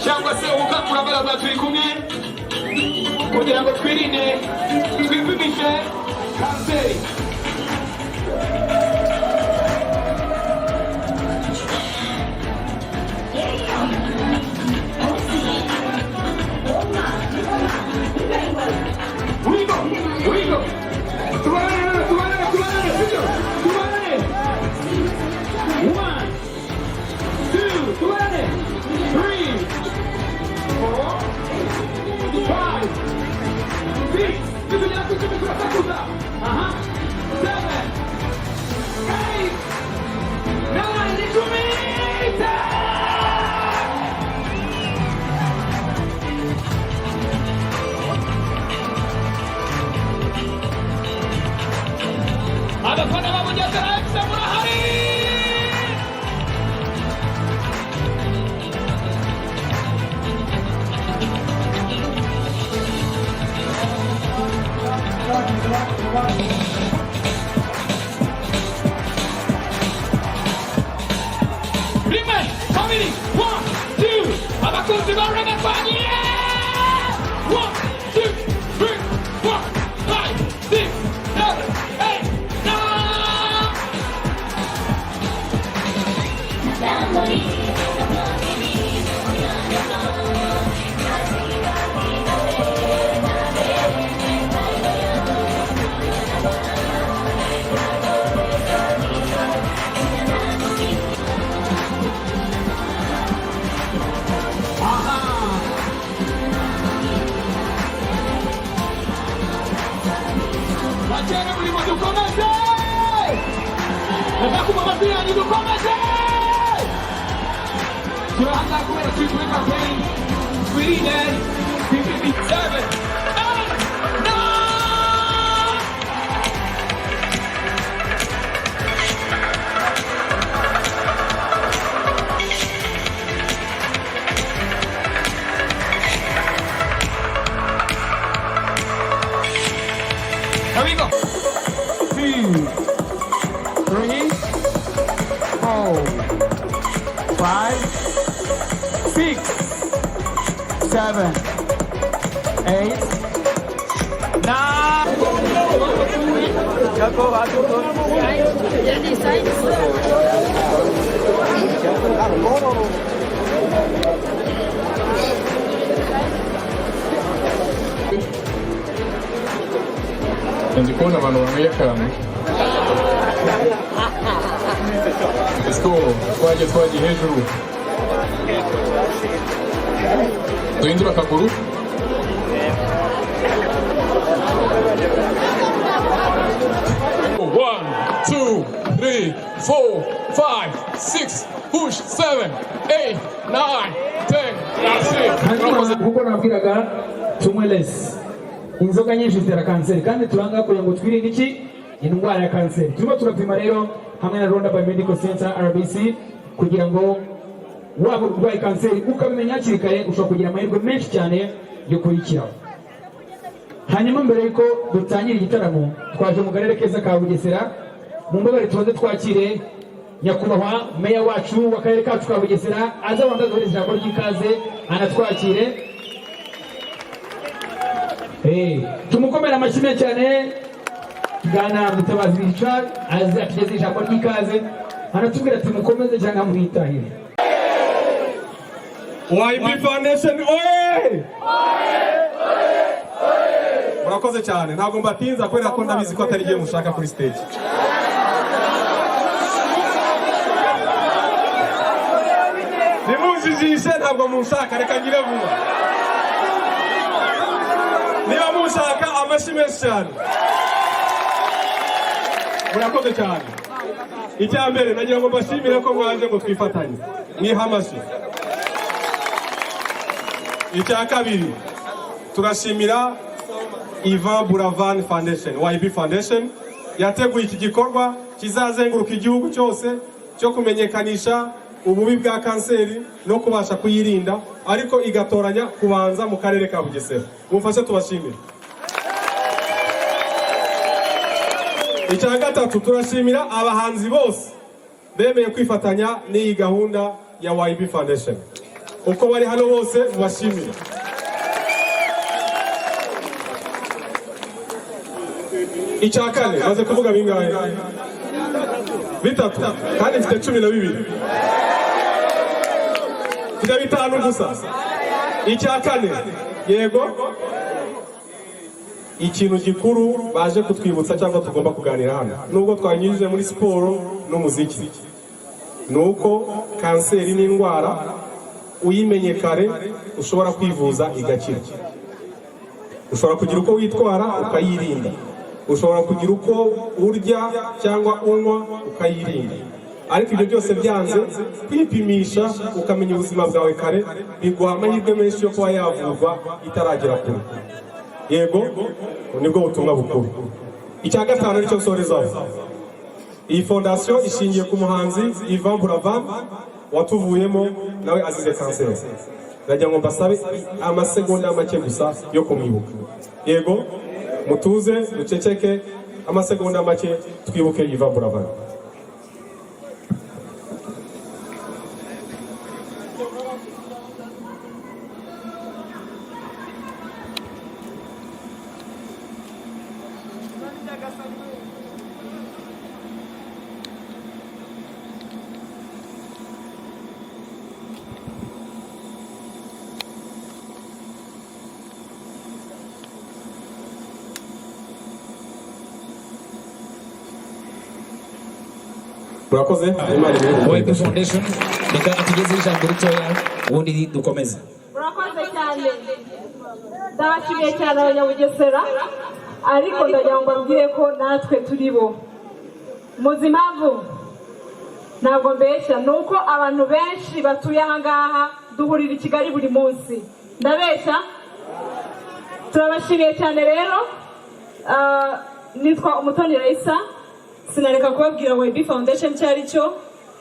cyangwa se ubukangurambaga turi kumwe kugira ngo twirinde twipimishe kanseri. Wigo tubanane 1 2 tubanane 3 4 5 6 tubanane kutukuza 7 8 9 tumita. Abafana ba Bugesera Juno murahari. Rimwe, kabiri, 1, 2, abakunzi ba Murakoze. 1, 2, 3, 4, 5, 6, 7, 8, 9. Wacheni mlimo tukomeze! Nataka kumwambia ni tukomeze! Tunaanza kuweka kitu campaign. Sweden 57. Here we go. 2, 3, 4, 5, 6, 7, 8, 9. ndi kubona abantu bameye cyane. Let's go. Twagiye hejuru. Duhindura akaguru. One, two, three, 4, 5, 6, push, 7, 8, 9, 10. That's it. Kuko nabwiraga tunywe less. Inzoga nyinshi zitera kanseri kandi turanga kugira ngo twirinde iki indwara ya kanseri. Turimo turapima rero hamwe na Rwanda Biomedical Center RBC kugira ngo waba urwaye kanseri ukabimenya hakiri kare ushobora kugira amahirwe menshi cyane yo kuyikira. Hanyuma mbere yuko dutangira igitaramo twaje mu karere keza ka Bugesera mu mbabare tubaze twakire nyakubahwa meya wacu w'akarere kacu ka Bugesera aza wanda duhereza ijambo ry'ikaze anatwakire. Tumukomera amashyi menshi cyane Bwana Mutabazi Richard aza atugeze ijambo ry'ikaze anatubwira ati mukomeze cyangwa mwitahire. YB Foundation oye! Murakoze cyane ntabwo mbatinza kubera ko ndabizi ko atari giye mushaka kuri stage. Nimujijishe ntabwo mushaka reka ngire vuba. Niba mushaka amashyi menshi cyane. Murakoze cyane. Icya mbere nagira ngo mbashimire ko mwaje ngo twifatanye. Niha amashyi. Icya kabiri turashimira Yvan Buravan Foundation, YB Foundation yateguye iki gikorwa kizazenguruka igihugu cyose cyo kumenyekanisha ububi bwa kanseri no kubasha kuyirinda ariko igatoranya kubanza mu karere ka Bugesera. Mufashe tubashimire. Icya gatatu turashimira abahanzi bose bemeye kwifatanya n'iyi gahunda ya YB Foundation. Uko bari hano bose mubashimire. Icya kane maze kuvuga bingahe? Bitatu kandi mfite 12. Mfite 5 gusa. Icya kane yego ikintu gikuru baje kutwibutsa cyangwa tugomba kuganira hano nubwo twanyujije muri siporo n'umuziki nuko kanseri ni indwara uyimenye kare ushobora kwivuza igakira. Ushobora kugira uko witwara ukayirinda. Ushobora kugira uko urya cyangwa unywa ukayirinda. Ariko ibyo byose byanze kwipimisha ukamenya ubuzima bwawe kare biguha amahirwe menshi yo kuba yavurwa itaragera kure. Yego nibwo butumwa bukuru. Icya gatanu nicyo nsorezaho. Iyi fondation ishingiye ku muhanzi Yvan Buravan watuvuyemo nawe azize kanseri. Ndagira ngo mbasabe amasegonda make gusa yo kumwibuka. Yego mutuze duceceke amasegonda make twibuke Yvan Buravan. Murakoze YB Foundation reka atugeze ijambo ritoya ubundi dukomeze. Murakoze cyane ndabashimiye cyane abanyabugesera ariko ndagira ngo mbabwire ko natwe turi bo muzi impamvu ntabwo mbeshya nuko abantu benshi batuye aha ngaha duhurira i Kigali buri munsi ndabeshya. Turabashimiye cyane rero nitwa Umutoni Raisa. Sinareka kubabwira YB Foundation cyari cyo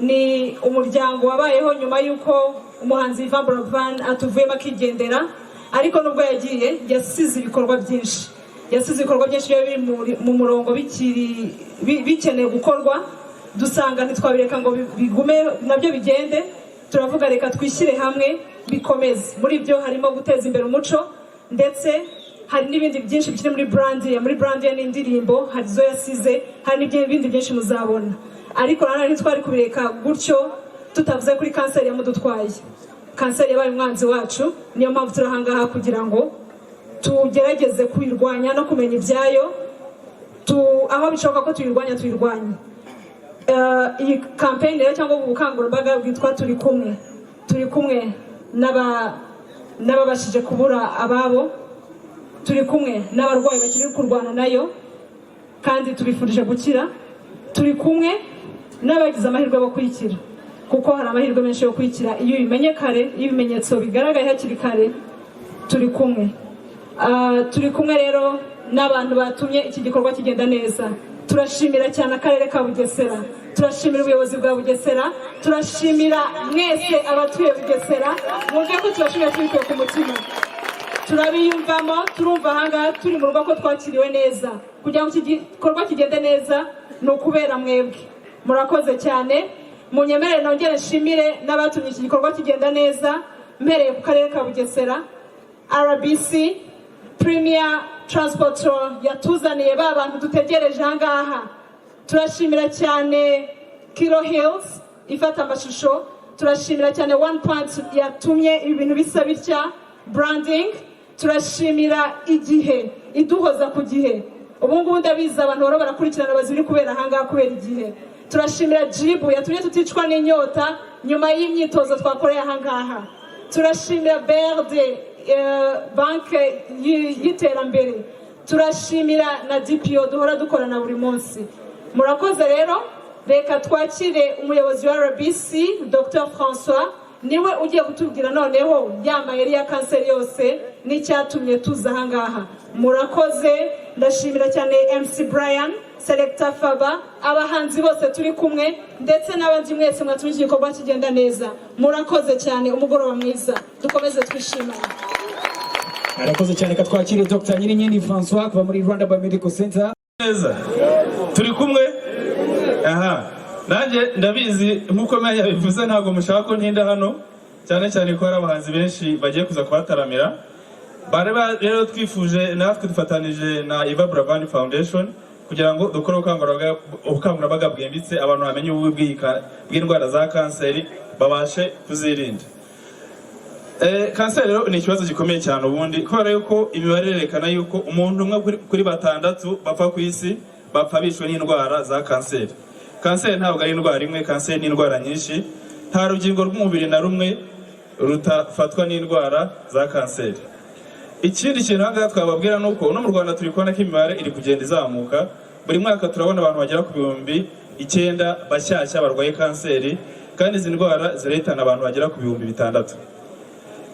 ni umuryango wabayeho nyuma yuko umuhanzi Yvan Buravan atuvuyemo akigendera ariko nubwo yagiye yasize ibikorwa byinshi. Yasize ibikorwa byinshi biri mu murongo bikeneye gukorwa dusanga ntitwabireka ngo bigume nabyo bigende. Turavuga reka twishyire hamwe bikomeze. Muri byo harimo guteza imbere umuco ndetse hari n'ibindi byinshi bikiri muri brand ya n'indirimbo hari zo yasize hari n'ibindi byinshi muzabona ariko nanone ntitwari kubireka gutyo tutavuze kuri kanseri yamudutwaye. Kanseri yabaye umwanzi wacu niyo mpamvu turahangaha kugira ngo tugerageze kwirwanya no kumenya ibyayo aho bishoboka ko tuyirwanya tuyirwanye. Iyi campaign rero cyangwa ubukangurambaga bwitwa turi kumwe n'ababashije kubura ababo, turi kumwe n'abarwayi bakiri kurwana nayo kandi tubifurije gukira, turi kumwe n'abagize amahirwe yo kwikira kuko hari amahirwe menshi yo kwikira iyo ubimenye kare, iyo ibimenyetso bigaragaye hakiri kare. Turi kumwe rero n'abantu batumye iki gikorwa kigenda neza. Turashimira cyane akarere ka Bugesera, turashimira ubuyobozi bwa Bugesera, turashimira mwese abatuye Bugesera, mwumve ko turashimira tubikuye ku mutima. Turabiyumvamo, turumva ahangaha turi mu rugo ko twakiriwe neza. Kugira ngo iki gikorwa kigende neza ni ukubera mwebwe. Murakoze cyane. Munyemerere nongere nshimire n'abatumye iki gikorwa kigenda neza, mpereye ku karere ka Bugesera, RBC Premier Transport yatuzaniye ba bantu dutegereje ahangaha. Turashimira cyane Kilo Hills ifata amashusho, turashimira cyane One Point yatumye ibintu bisa bitya, branding. Turashimira igihe iduhoza ku gihe. Ubu ngubu ndabiza abantu baro barakurikirana baziri kubera ahangaha kubera igihe. Turashimira Jibu yatumye tuticwa n'inyota nyuma y'imyitozo twakoreye ahangaha. Turashimira Berde banke y'iterambere. Turashimira na DPO duhora dukorana buri munsi. Murakoze rero, reka twakire umuyobozi wa RBC Dr François, niwe ugiye kutubwira noneho yamayeri ya kanseri yose n'icyatumye tuza ahangaha. Murakoze. Ndashimira cyane MC Brian, Selector Faba, abahanzi bose turi kumwe ndetse n'abandi mwese mwatumye igikorwa kigenda neza. Murakoze cyane, umugoroba mwiza, dukomeze twishimane. Murakoze cyane. Katwakire Dr Nyirinkindi François kuva muri Rwanda Biomedical Center. Neza turi kumwe. Aha, nanjye ndabizi nkuko maya bivuze ntago mushaka ko ntinda hano, cyane cyane ko hari abahanzi benshi bagiye kuza kubataramira. Bareba rero twifuje natwe dufatanije na Yvan Buravan Foundation kugira ngo dukore ubukangurambaga bwimbitse abantu bamenye ububi bw'indwara za kanseri babashe kuzirinda. Kanseri rero ni ikibazo gikomeye cyane ubundi kubera yuko imibare yerekana yuko umuntu umwe kuri 6 bapfa ku isi bapfa bishwe n'indwara za kanseri. Kanseri ntabwo ari indwara imwe, kanseri ni indwara nyinshi. Nta rugingo rw'umubiri na rumwe rutafatwa n'indwara za kanseri. Ikindi kintu hanga twababwira nuko no mu Rwanda turi kubona ko imibare iri kugenda izamuka. Buri mwaka turabona abantu bagera ku 9,000 bashyashya barwaye kanseri, kandi izi ndwara zirahitana abantu bagera ku 6,000.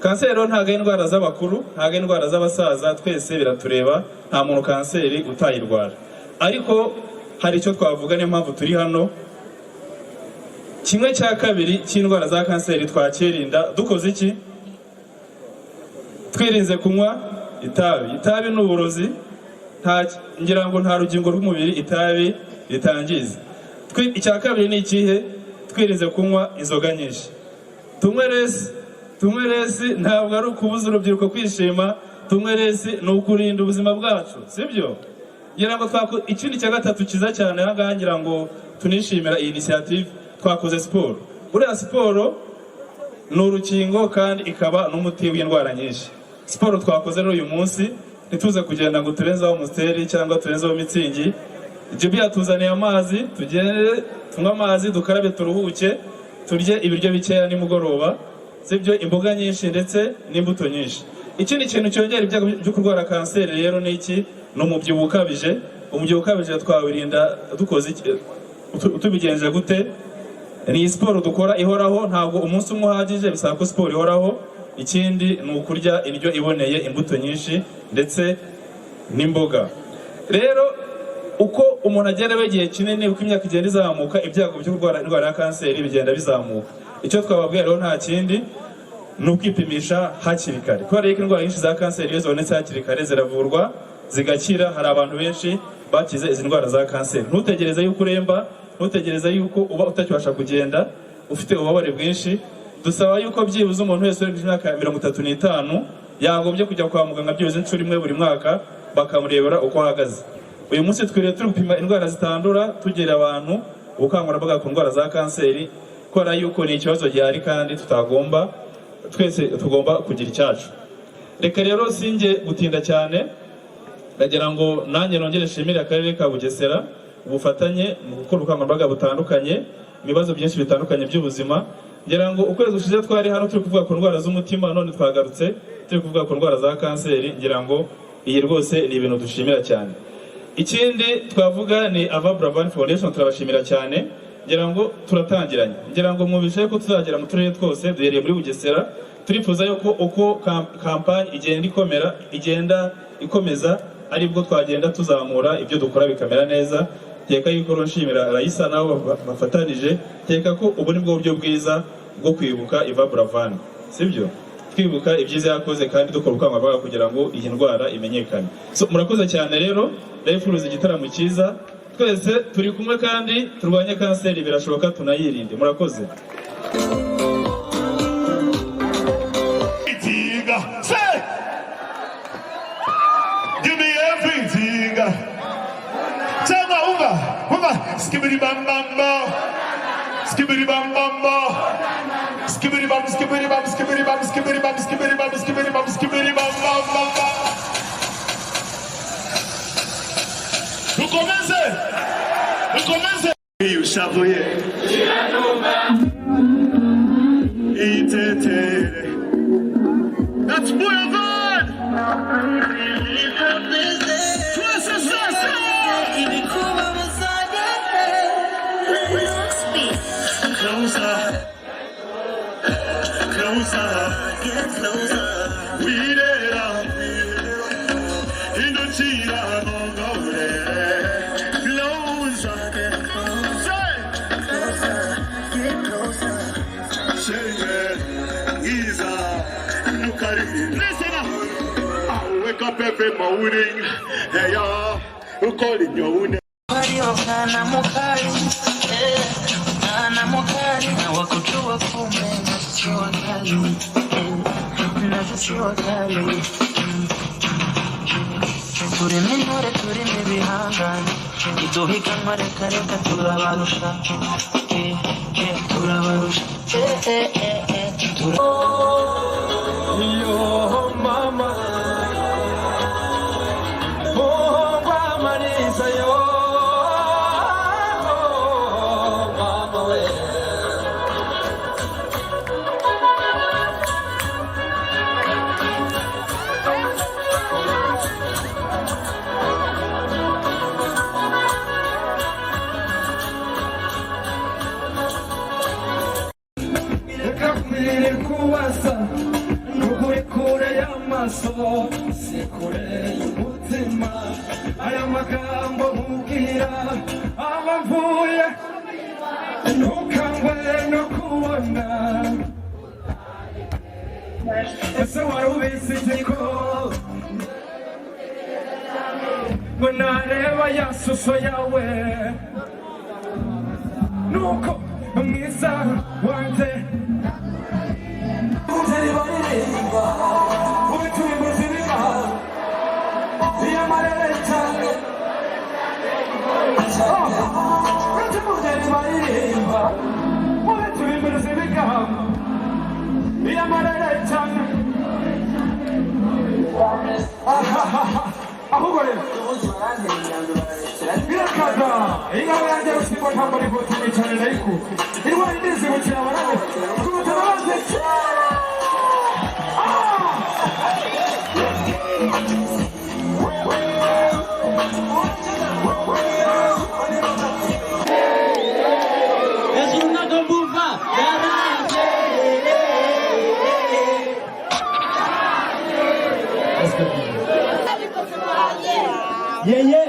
Kanseri rero ntago indwara z'abakuru, ntago indwara z'abasaza, twese biratureba, nta muntu kanseri utayirwara. Ariko hari icyo twavuga niyo mpamvu turi hano. 1/2 cy'indwara za kanseri twakirinda dukoze iki? Twirinze kunywa itabi. Itabi ni uburozi, ngira ngo nta rugingo rw'umubiri itabi ritangiza. Icya kabiri ni ikihe? Twirinze kunywa inzoga nyinshi. Tunywe resi ntabwo ari ukubuza urubyiruko kwishima, tunywe resi ni ukurinda ubuzima bwacu, sibyo? Ngira ngo ikindi cya gatatu kiza cyane ahangaha, ngira ngo tunishimira iyi initiative twakoze siporo. Buriya siporo ni urukingo kandi ikaba n'umuti w'indwara nyinshi. Siporo twakoze rero uyu munsi ntituze kugenda ngo turenzaho musteri cyangwa turenzaho mitsingi. Jibi yatuzaniye amazi, tugende tunywe amazi, dukarabe, turuhuke, turye ibiryo bikeya nimugoroba, sibyo, imboga nyinshi ndetse n'imbuto nyinshi. Ikindi kintu cyongera ibyago byo kurwara kanseri rero ni iki? No umubyibuho ukabije. Umubyibuho ukabije twawirinda dukoze tubigenje gute? Ni siporo dukora ihoraho, ntabwo umunsi umwe uhagije, bisaba ko siporo ihoraho. Ikindi ni ukurya indyo iboneye, imbuto nyinshi ndetse n'imboga. Rero uko umuntu agenda bagiye kinini, uko imyaka igenda izamuka, ibyago byo kurwara indwara ya kanseri bigenda bizamuka. Icyo twababwira rero nta kindi ni ukwipimisha hakiri kare. Kubera ko indwara nyinshi za kanseri iyo zibonetse hakiri kare ziravurwa zigakira. Hari abantu benshi bakize izi ndwara za kanseri. Ntutegereze yuko uremba, ntutegereze yuko uba utakibasha kugenda, ufite ububabare bwinshi. Dusaba yuko byibuze umuntu wese uri imyaka 35 yagombye kujya kwa muganga byibuze inshuro imwe buri mwaka bakamurebera uko ahagaze. Uyu munsi twiriye turi gupima indwara zitandura, tugera abantu ubukangurambaga ku ndwara za kanseri, kubera yuko ni ikibazo gihari kandi twese tugomba kugira icyacu. Reka rero singe gutinda cyane, ndagira ngo nanjye nongere nshimire akarere ka Bugesera ubufatanye mu gukora ubukangurambaga butandukanye ibibazo byinshi bitandukanye by'ubuzima. Ngira ngo ukwezi ushize twari hano turi kuvuga ku ndwara z'umutima, none twagarutse turi kuvuga ku ndwara za kanseri. Ngira ngo iyi rwose ni ibintu dushimira cyane. Ikindi twavuga ni Yvan Buravan Foundation, turabashimira cyane. Ngira ngo turatangiranye, ngira ngo mwumvishe ko tuzagera mu turere twose duhereye muri Bugesera. Turifuza yuko uko kampanye igenda ikomeza aribwo twagenda tuzamura ibyo dukora bikamera neza. Teka yuko nshimira Raisa nabo bafatanije, teka ko ubu ni bwo buryo bwiza bwo kwibuka Yvan Buravan, sibyo? Twibuka ibyiza yakoze kandi dukora ubukangurambaga kugira ngo iyi ndwara imenyekane. Murakoze cyane rero, ndayifuza igitaramo cyiza. Twese turi kumwe kandi turwanye kanseri, birashoboka tunayirinde. Murakoze. Give me everything. Tell me, Umva, skibbity bam bam bam, skibbity bam bam bam, skibbity bam, skibbity bam, skibbity bam, skibbity bam, skibbity bam, skibbity bam, skibbity bam bam bam bam. Vous commencez. Et vous chavoyez. That's Buravan. Closer, get closer. We there, in the cheetah, go there. Closer, get closer. Get closer. Shake it, easy. Look at it. Listen up. I wake up every morning. Hey, you calling your own. Na mukali na wakutua kumbe na sio kali turi minore turi mibihangane iduhiga mareka reka turabarusha yo mama oh mama nisa yo sikure umutima aya magambo mubwira abavuye ntukangwe no kubona ese wari ubizi ko ngo nareba ya shusho yawe nuko mwiza wanjye Yeye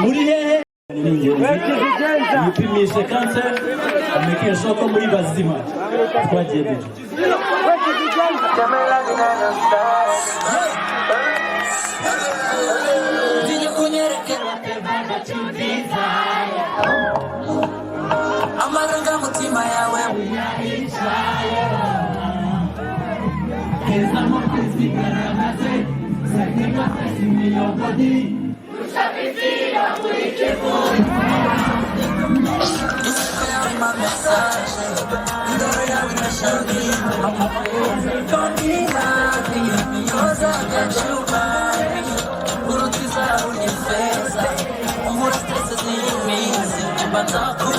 muri hehe yipimishe kanseri amekesha ko muri bazima twagiye bije amaranga mutima yawe keza mo kwizigaragaze sakema simiyobodi ushabizira kuikivu my message ndoro yawe nashabi don't be happy yours I got you back nzaku